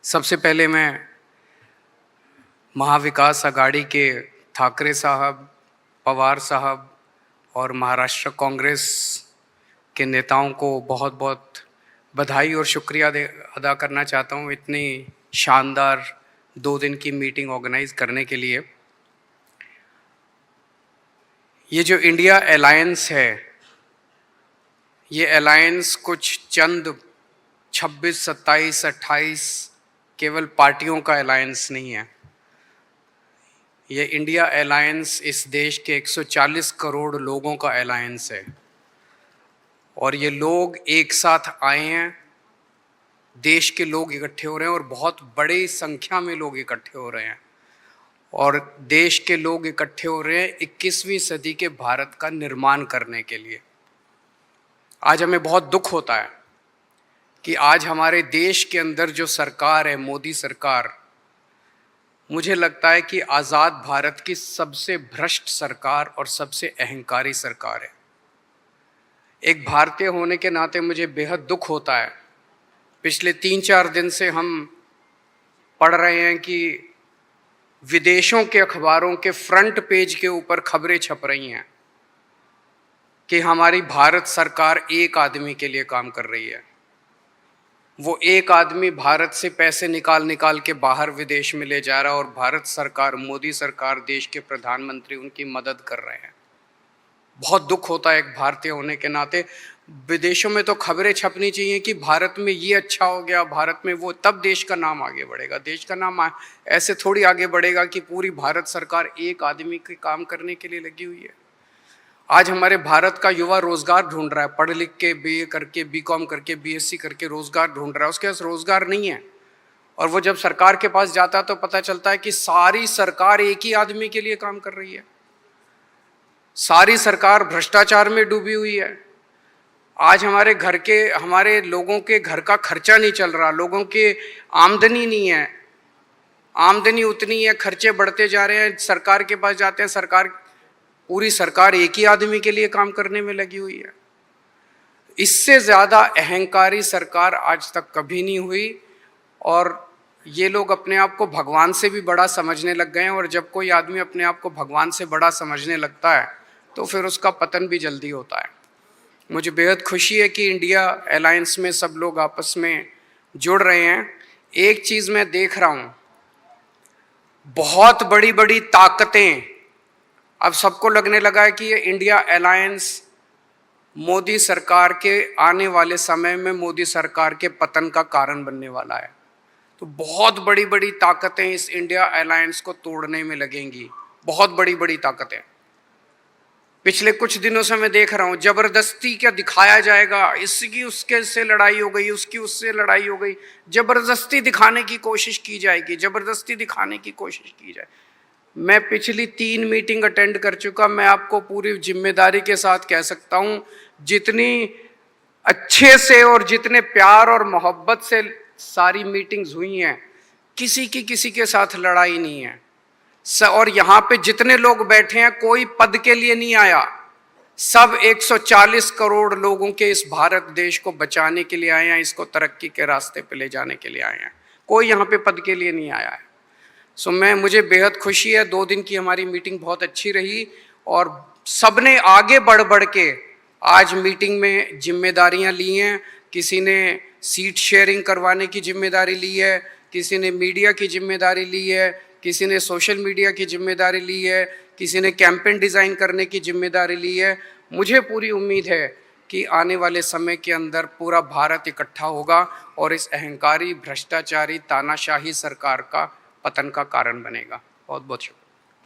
सबसे पहले मैं महाविकास आघाड़ी के ठाकरे साहब, पवार साहब और महाराष्ट्र कांग्रेस के नेताओं को बहुत बहुत बधाई और शुक्रिया अदा करना चाहता हूँ इतनी शानदार 2 दिन की मीटिंग ऑर्गेनाइज करने के लिए। ये जो इंडिया अलायंस है, ये अलायंस कुछ चंद 26, 27, 28 केवल पार्टियों का अलायंस नहीं है। ये इंडिया अलायंस इस देश के 140 करोड़ लोगों का अलायंस है और ये लोग एक साथ आए हैं। देश के लोग इकट्ठे हो रहे हैं और बहुत बड़ी संख्या में लोग इकट्ठे हो रहे हैं और देश के लोग इकट्ठे हो रहे हैं 21वीं सदी के भारत का निर्माण करने के लिए। आज हमें बहुत दुख होता है कि आज हमारे देश के अंदर जो सरकार है, मोदी सरकार, मुझे लगता है कि आज़ाद भारत की सबसे भ्रष्ट सरकार और सबसे अहंकारी सरकार है। एक भारतीय होने के नाते मुझे बेहद दुख होता है। पिछले 3-4 दिन से हम पढ़ रहे हैं कि विदेशों के अखबारों के फ्रंट पेज के ऊपर खबरें छप रही हैं कि हमारी भारत सरकार एक आदमी के लिए काम कर रही है। वो एक आदमी भारत से पैसे निकाल के बाहर विदेश में ले जा रहा है और भारत सरकार, मोदी सरकार, देश के प्रधानमंत्री उनकी मदद कर रहे हैं। बहुत दुख होता है एक भारतीय होने के नाते। विदेशों में तो खबरें छपनी चाहिए कि भारत में ये अच्छा हो गया, भारत में वो, तब देश का नाम आगे बढ़ेगा। देश का नाम ऐसे थोड़ी आगे बढ़ेगा कि पूरी भारत सरकार एक आदमी के काम करने के लिए लगी हुई है। आज हमारे भारत का युवा रोजगार ढूंढ रहा है, पढ़ लिख के BA करके, BCom करके, BSc करके रोजगार ढूंढ रहा है। उसके पास रोजगार नहीं है और वो जब सरकार के पास जाता है तो पता चलता है कि सारी सरकार एक ही आदमी के लिए काम कर रही है। सारी सरकार भ्रष्टाचार में डूबी हुई है। आज हमारे लोगों के घर का खर्चा नहीं चल रहा, लोगों की आमदनी नहीं है, आमदनी उतनी है, खर्चे बढ़ते जा रहे हैं। सरकार के पास जाते हैं, पूरी सरकार एक ही आदमी के लिए काम करने में लगी हुई है। इससे ज़्यादा अहंकारी सरकार आज तक कभी नहीं हुई और ये लोग अपने आप को भगवान से भी बड़ा समझने लग गए हैं और जब कोई आदमी अपने आप को भगवान से बड़ा समझने लगता है तो फिर उसका पतन भी जल्दी होता है। मुझे बेहद खुशी है कि इंडिया अलायंस में सब लोग आपस में जुड़ रहे हैं। एक चीज़ मैं देख रहा हूँ, बहुत बड़ी बड़ी ताकतें, अब सबको लगने लगा है कि ये इंडिया अलायंस मोदी सरकार के आने वाले समय में मोदी सरकार के पतन का कारण बनने वाला है। तो बहुत बड़ी बड़ी ताकतें इस इंडिया अलायंस को तोड़ने में लगेंगी, बहुत बड़ी बड़ी ताकतें। पिछले कुछ दिनों से मैं देख रहा हूँ जबरदस्ती क्या दिखाया जाएगा, इसकी उसके से लड़ाई हो गई, उसकी उससे लड़ाई हो गई, जबरदस्ती दिखाने की कोशिश की जाएगी, जबरदस्ती दिखाने की कोशिश की जाए। मैं पिछली 3 मीटिंग अटेंड कर चुका, मैं आपको पूरी जिम्मेदारी के साथ कह सकता हूँ, जितनी अच्छे से और जितने प्यार और मोहब्बत से सारी मीटिंग्स हुई हैं, किसी के साथ लड़ाई नहीं है। और यहाँ पे जितने लोग बैठे हैं कोई पद के लिए नहीं आया, सब 140 करोड़ लोगों के इस भारत देश को बचाने के लिए आए हैं, इसको तरक्की के रास्ते पे ले जाने के लिए आए हैं। कोई यहाँ पे पद के लिए नहीं आया है। मुझे बेहद खुशी है। 2 दिन की हमारी मीटिंग बहुत अच्छी रही और सबने आगे बढ़ के आज मीटिंग में जिम्मेदारियां ली हैं। किसी ने सीट शेयरिंग करवाने की जिम्मेदारी ली है, किसी ने मीडिया की जिम्मेदारी ली है, किसी ने सोशल मीडिया की जिम्मेदारी ली है, किसी ने कैंपेन डिज़ाइन करने की जिम्मेदारी ली है। मुझे पूरी उम्मीद है कि आने वाले समय के अंदर पूरा भारत इकट्ठा होगा और इस अहंकारी, भ्रष्टाचारी, तानाशाही सरकार का पतन का कारण बनेगा। बहुत बहुत शुक्रिया।